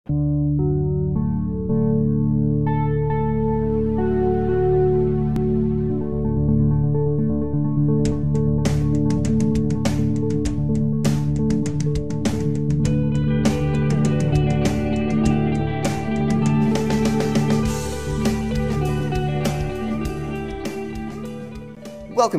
Welcome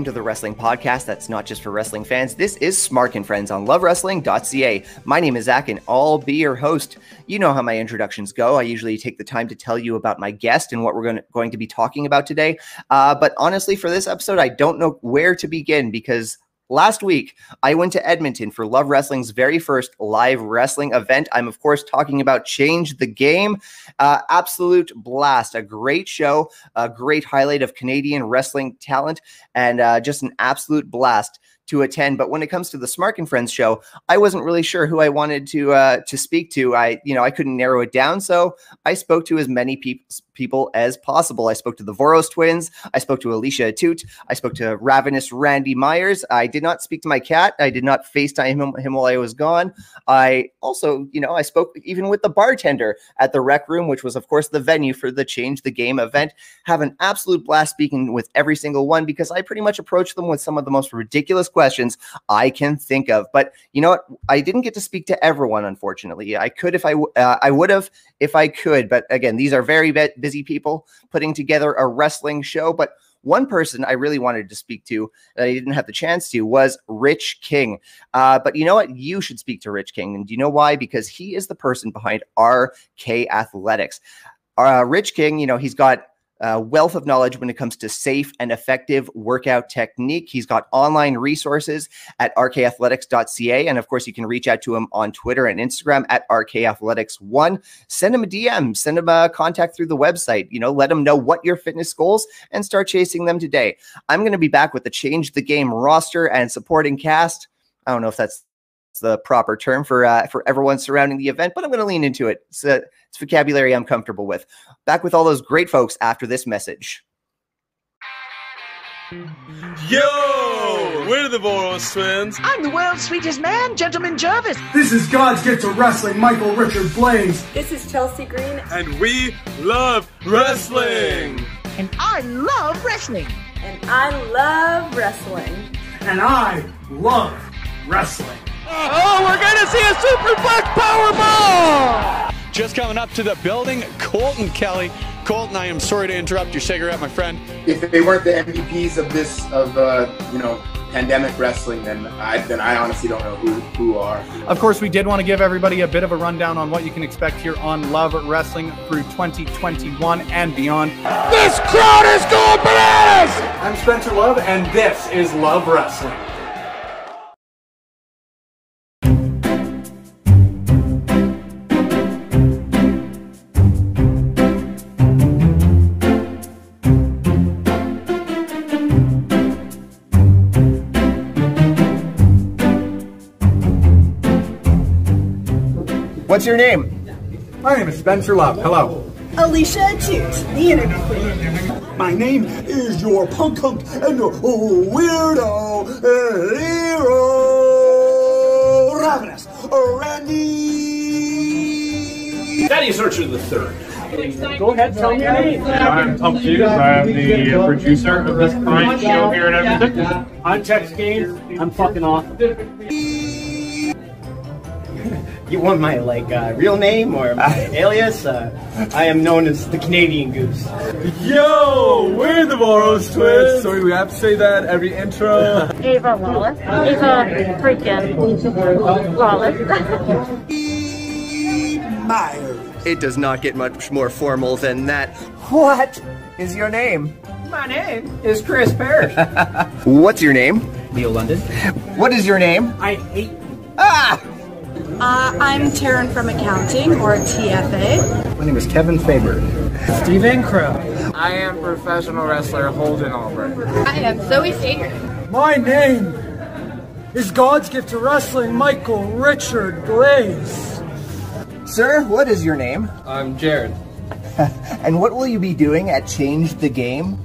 to the Wrestling Podcast that's not just for wrestling fans. This is Smark and Friends on lovewrestling.ca. My name is Zach and I'll be your host. You know how my introductions go. I usually take the time to tell you about my guest and what we're going to be talking about today. But honestly, for this episode, I don't know where to begin because last week, I went to Edmonton for Love Wrestling's very first live wrestling event. I'm, of course, talking about Change the Game. Absolute blast. A great show, a great highlight of Canadian wrestling talent, and just an absolute blast to attend. But when it comes to the Smark and Friends show, I wasn't really sure who I wanted to speak to. I couldn't narrow it down, so I spoke to as many people as possible. I spoke to the Vörös Twins. I spoke to Alicia Atout. I spoke to Ravenous Randy Myers. I did not speak to my cat. I did not FaceTime him while I was gone. I also, I spoke even with the bartender at the Rec Room, which was, of course, the venue for the Change the Game event. Have an absolute blast speaking with every single one because I pretty much approached them with some of the most ridiculous questions I can think of. But you know what? I didn't get to speak to everyone, unfortunately. I could if I would have if I could. But again, these are very busy people putting together a wrestling show. But one person I really wanted to speak to that I didn't have the chance to was Rich King. But you know what? You should speak to Rich King. And do you know why? Because he is the person behind RK Athletics. Rich King, he's got wealth of knowledge when it comes to safe and effective workout technique. He's got online resources at rkathletics.ca. And of course, you can reach out to him on Twitter and Instagram at rkathletics1. Send him a DM, send him a contact through the website, let him know what your fitness goals and start chasing them today. I'm going to be back with the Change the Game roster and supporting cast. I don't know if that's the proper term for everyone surrounding the event, but I'm going to lean into it. It's vocabulary I'm comfortable with. Back with all those great folks after this message. Yo, we're the Vörös Twins. I'm the world's sweetest man, Gentleman Jarvis. This is God's gift to wrestling, Michael Richard Blais. This is Chelsea Green. And we love wrestling. And I love wrestling. And I love wrestling. And I love wrestling. Oh, we're going to see a superplex powerbomb! Just coming up to the building, Colton Kelly. Colton, I am sorry to interrupt your cigarette, my friend. If they weren't the MVPs of pandemic wrestling, then I honestly don't know who are. Of course, we did want to give everybody a bit of a rundown on what you can expect here on Love Wrestling through 2021 and beyond. This crowd is going bananas! I'm Spencer Love, and this is Love Wrestling. What's your name? My name is Spencer Love. Hello. Alicia Atout, the interview queen. My name is your punk and your weirdo hero, Ravenous Randy. Thaddeus Richard the Third. Go ahead, tell me your name. I'm Tom Hughes. I'm the producer of this fine show here in Edmonton. I'm Tex Gaines. I'm fucking awesome. You want my real name or my alias? I am known as the Canadian Goose. Yo, we're the Vörös Twins. Sorry, we have to say that every intro. Ava Lawless. Ava freaking Lawless. Myers. It does not get much more formal than that. What is your name? My name is Chris Parrish. What's your name? Leo London. What is your name? I hate you. Ah! I'm Taryn From Accounting, or TFA. My name is Kevin Faber. Steven Crowe. I am professional wrestler Holden Albright. I am Zoe Fager. My name is God's gift to wrestling, Michael Richard Blais. Sir, what is your name? I'm Jared. And what will you be doing at Change the Game?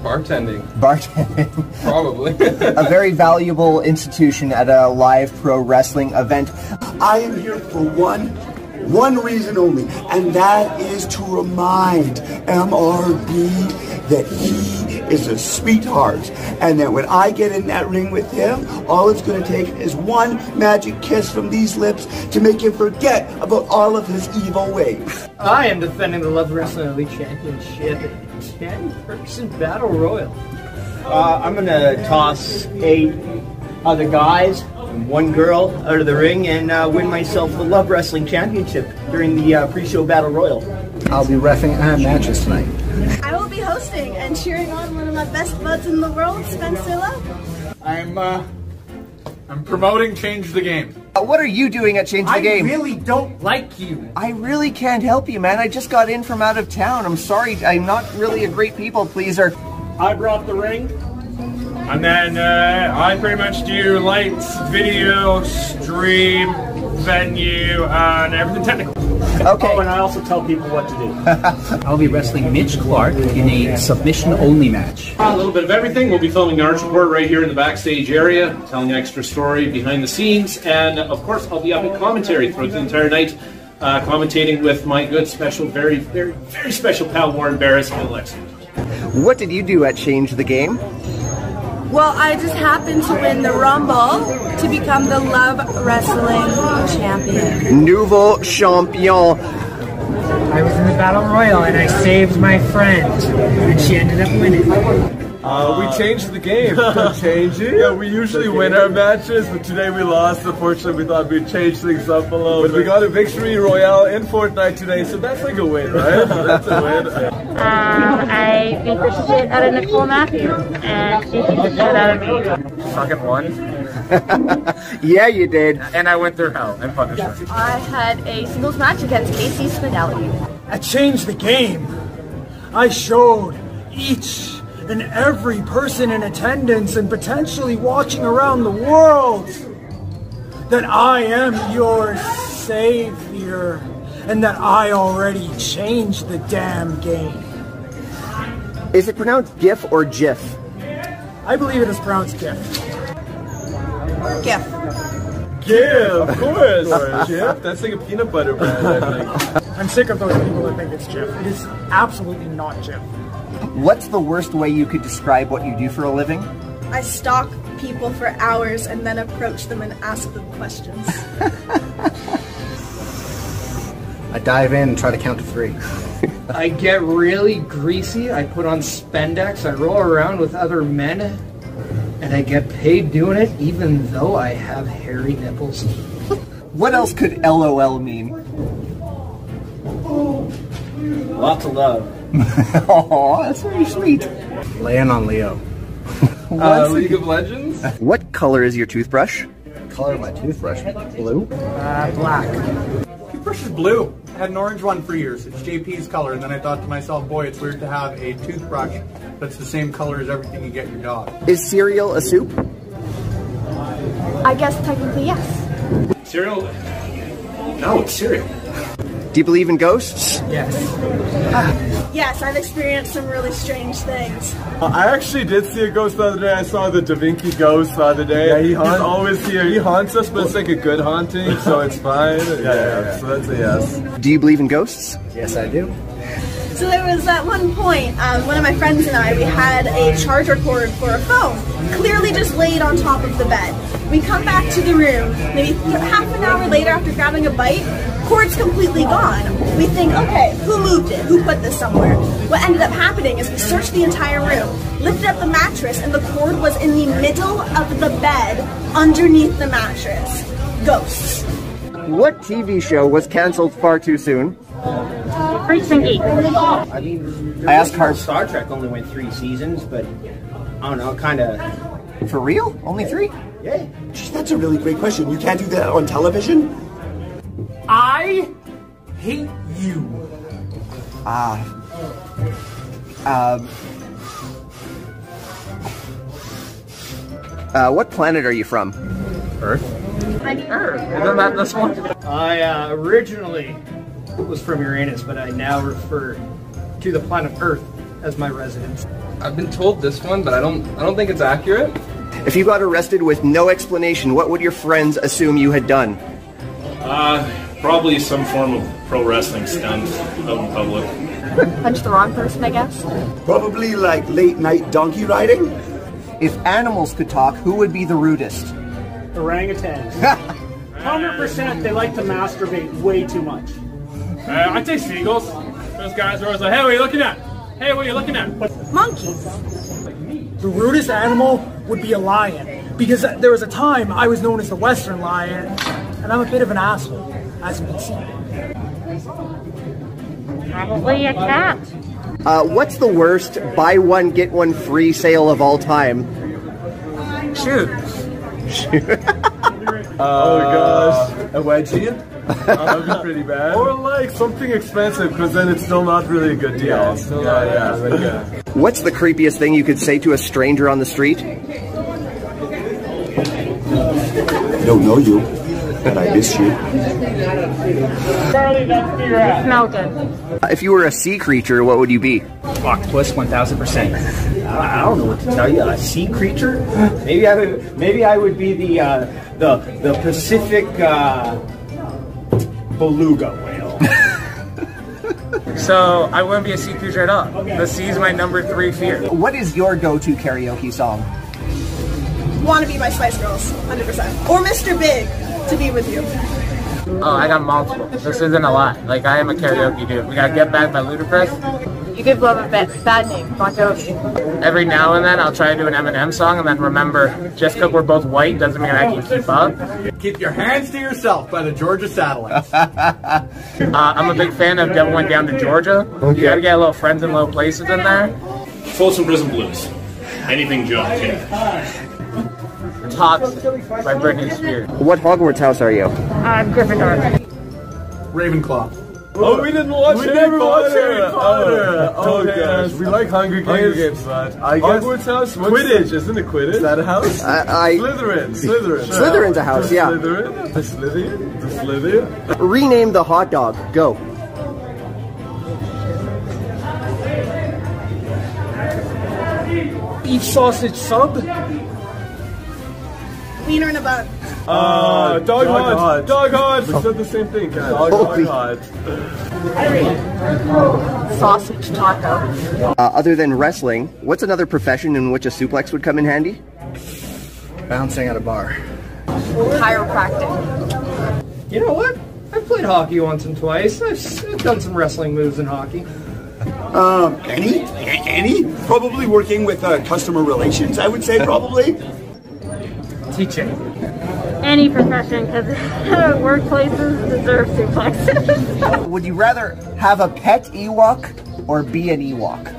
Bartending. Bartending. Probably. A very valuable institution at a live pro wrestling event. I am here for one one reason only, and that is to remind MRB that he is a sweetheart, and that when I get in that ring with him, all it's going to take is one magic kiss from these lips to make him forget about all of his evil ways. I am defending the Love Wrestling Elite Championship in a 10-person battle royal. I'm going to toss 8 other guys and 1 girl out of the ring and win myself the Love Wrestling Championship during the pre-show battle royal. I'll be reffing matches tonight. I will be hosting and cheering on one of my best buds in the world, Spencer Love. I'm promoting Change the Game. What are you doing at Change the Game? I really don't like you. I really can't help you, man. I just got in from out of town. I'm sorry. I'm not really a great people pleaser. I brought the ring. And then I pretty much do lights, video, stream, venue, and everything technical. Okay. Oh, and I also tell people what to do. I'll be wrestling Mitch Clark in a submission-only match. A little bit of everything. We'll be filming the Arch Report right here in the backstage area, telling an extra story behind the scenes, and of course I'll be up in commentary throughout the entire night, commentating with my good, special, very, very, very special pal Warren Barris and Alexa. What did you do at Change the Game? Well, I just happened to win the Rumble to become the Love Wrestling Champion. Nouveau champion. I was in the Battle Royal and I saved my friend, and she ended up winning. We changed the game. Change it? Yeah, we usually win our matches, but today we lost. Unfortunately, we thought we'd change things up a little. But we got a victory royale in Fortnite today, so that's like a win, right? That's a win. I beat the shit out of Nicole Matthews, and she beat the shit out of me. Fucking won. Yeah, you did. And I went through hell and punished her. I had a singles match against Casey Spinelli. At Change the Game, I showed each and every person in attendance and potentially watching around the world that I am your savior and that I already changed the damn game. Is it pronounced GIF or GIF? I believe it is pronounced GIF. GIF. GIF, of course. GIF? That's like a peanut butter brand, I think. I'm sick of those people that think it's GIF. It is absolutely not GIF. What's the worst way you could describe what you do for a living? I stalk people for hours and then approach them and ask them questions. I dive in and try to count to 3. I get really greasy, I put on spandex, I roll around with other men, and I get paid doing it even though I have hairy nipples. What else could LOL mean? Lots of love. Oh, that's very sweet. Laying on Leo. League of Legends? What color is your toothbrush? Color of my toothbrush? Blue? Black. Toothbrush is blue. I had an orange one for years. It's JP's color, and then I thought to myself, boy, it's weird to have a toothbrush that's the same color as everything you get your dog. Is cereal a soup? I guess technically yes. Cereal? No, it's cereal. Do you believe in ghosts? Yes. Yes, I've experienced some really strange things. I actually did see a ghost the other day. I saw the Da Vinci ghost the other day. Yeah, he's always here. He haunts us, but it's like a good haunting, so it's fine. Yeah, so that's a yes. Do you believe in ghosts? Yes, I do. So there was at one point, one of my friends and I, we had a charger cord for a phone, clearly just laid on top of the bed. We come back to the room, maybe half an hour later after grabbing a bite, cord's completely gone. We think, okay, who moved it? Who put this somewhere? What ended up happening is we searched the entire room, lifted up the mattress, and the cord was in the middle of the bed, underneath the mattress. Ghosts. What TV show was canceled far too soon? Freaks and Geeks. I mean, I asked her. Star Trek only went 3 seasons, but I don't know, kind of. For real? Only 3? Yeah. Geez, that's a really great question. You can't do that on television? I hate you. What planet are you from? Earth. Earth. Isn't that this one? I originally was from Uranus, but I now refer to the planet Earth as my residence. I've been told this one, but I don't think it's accurate. If you got arrested with no explanation, what would your friends assume you had done? Probably some form of pro wrestling stunt out in public. Punch the wrong person, I guess. Probably like late night donkey riding. If animals could talk, who would be the rudest? Orangutans. 100% they like to masturbate way too much. I'd say seagulls. Those guys are always like, hey, what are you looking at? Hey, what are you looking at? Monkeys. The rudest animal would be a lion, because there was a time I was known as the Western lion, and I'm a bit of an asshole, as you can see. Probably a cat. What's the worst buy one get one free sale of all time? Shoes. Oh gosh, a wedgie? That would be pretty bad. Or like something expensive, because then it's still not really a good deal. Yeah, it's still What's the creepiest thing you could say to a stranger on the street? I don't know you, but I miss you. Charlie, that's for your ass. Smell good. If you were a sea creature, what would you be? Octopus, 1000%. I don't know what to tell you. A sea creature? Maybe I would be the Pacific beluga whale. So I wouldn't be a sea creature at all. The sea's my #3 fear. What is your go-to karaoke song? Wanna Be by Spice Girls, 100%. Or Mr. Big, To Be With You. Oh, I got multiple. This isn't a lot. Like, I am a karaoke dude. We got Get Back by Ludacris. You could love a bad name, Bon Jovi. Every now and then I'll try to do an Eminem song, and then remember, just because we're both white doesn't mean I can keep up. Keep Your Hands to Yourself by the Georgia Satellites. I'm a big fan of Devil Went Down to Georgia. Okay. You gotta get a little Friends in Low Places in there. Folsom Prison Blues. Anything John King. Toxic by Britney Spears. What Hogwarts house are you? Gryffindor. Ravenclaw. Oh, we didn't watch We never watched Harry Potter. Oh gosh, we like Hunger Games, but I guess Hogwarts house. Quidditch, isn't it Quidditch? Is that a house? Slytherin. Slytherin's a house, yeah. Slytherin. The Slytherin. Rename the hot dog. Go. Beef sausage sub. Wiener in a bun. Dog hot. Dog hot. We said the same thing, guys. Dog hot. Sausage taco. Other than wrestling, what's another profession in which a suplex would come in handy? Bouncing at a bar. Chiropractic. You know what? I've played hockey once and twice. I've done some wrestling moves in hockey. Any? Probably working with customer relations, I would say, probably. Teaching. Any profession, because workplaces deserve suplexes. Would you rather have a pet Ewok or be an Ewok?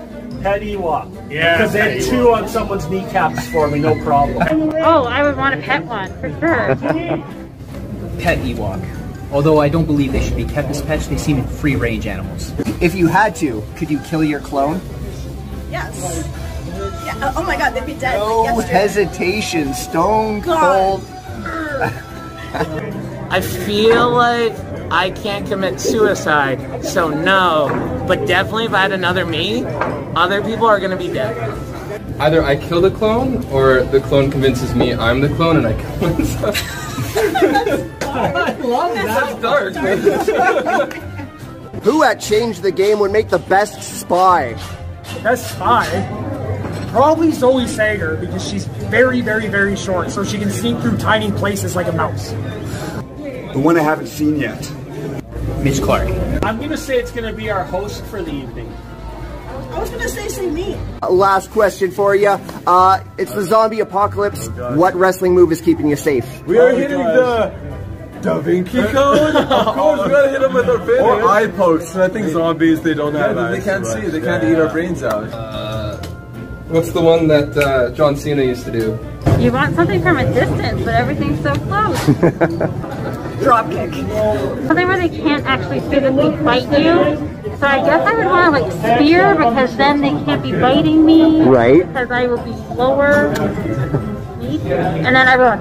Pet Ewok. Yeah. Because they had 2 on someone's kneecaps for me, no problem. Oh, I would want a pet one, for sure. Pet Ewok. Although I don't believe they should be kept as pets, they seem free-range animals. If you had to, could you kill your clone? Yes. Yeah. Oh my god, they'd be dead. No like hesitation, stone cold. I feel like I can't commit suicide, so no. But definitely if I had another me, other people are gonna be dead. Either I kill the clone, or the clone convinces me I'm the clone and I kill myself. I love that. That's dark. Who at Change the Game would make the best spy? Best spy? Probably Zoe Sager, because she's very, very, very short, so she can sneak through tiny places like a mouse. The one I haven't seen yet. Mitch Clark. I'm gonna say it's gonna be our host for the evening. I was gonna say me. Last question for you. It's the zombie apocalypse. What wrestling move is keeping you safe? We are hitting the Da Vinci Code. Of course, we gotta hit them with our fingers. Or eye pokes. I think zombies, they don't have eyes. They can't see. They can't eat our brains out. What's the one that John Cena used to do? You want something from a distance, but everything's so close. Dropkick. Something where they can't actually physically fight you. So I guess I would want to like spear, because then they can't be biting me. Right. Because I will be lower. And then I will.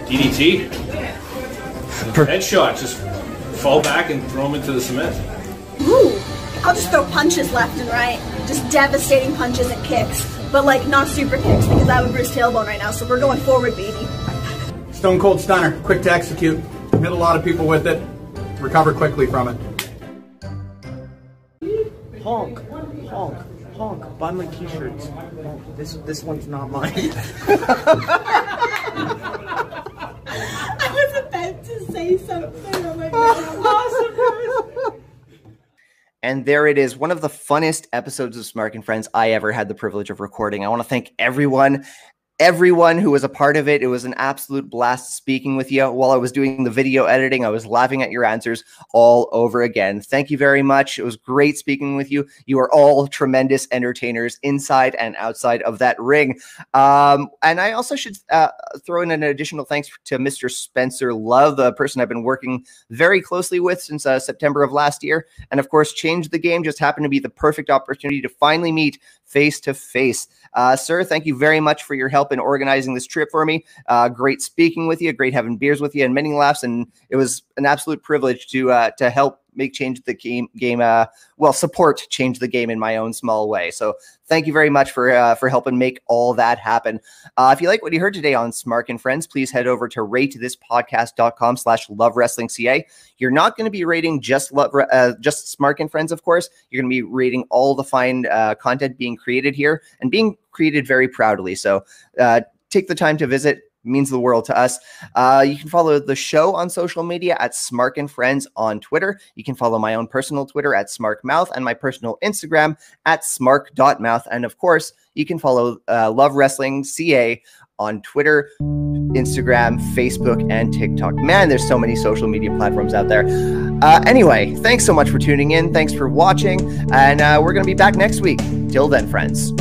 DDT. Headshot. Just fall back and throw them into the cement. Ooh. I'll just throw punches left and right. Just devastating punches and kicks. But like not super kicks, because I have a bruised tailbone right now, so we're going forward, baby. Stone Cold Stunner, quick to execute. hit a lot of people with it, recover quickly from it. Honk, honk, honk. Buy my t-shirts. Oh, this one's not mine. I was about to say something. Oh my god. Awesome. And there it is, one of the funnest episodes of Smark and Friends I ever had the privilege of recording. I want to thank everyone who was a part of it. It was an absolute blast speaking with you. While I was doing the video editing, I was laughing at your answers all over again. Thank you very much. It was great speaking with you. You are all tremendous entertainers inside and outside of that ring. And I also should throw in an additional thanks to Mr. Spencer Love, the person I've been working very closely with since September of last year. And of course, Change the Game just happened to be the perfect opportunity to finally meet face to face. Sir, thank you very much for your help in organizing this trip for me. Great speaking with you, great having beers with you, and many laughs. And it was an absolute privilege to help make Change the Game, support Change the Game in my own small way. So thank you very much for helping make all that happen. If you like what you heard today on Smark and Friends, please head over to ratethispodcast.com/lovewrestlingca. You're not going to be rating just Smark and Friends, of course. You're going to be rating all the fine content being created here and being created very proudly. So take the time to visit. Means the world to us. You can follow the show on social media at Smark and Friends on Twitter. You can follow my own personal Twitter at SmarkMouth and my personal Instagram at smark.mouth. And of course, you can follow Love Wrestling CA on Twitter, Instagram, Facebook, and TikTok. Man, there's so many social media platforms out there. Anyway, thanks so much for tuning in. Thanks for watching. And we're going to be back next week. Till then, friends.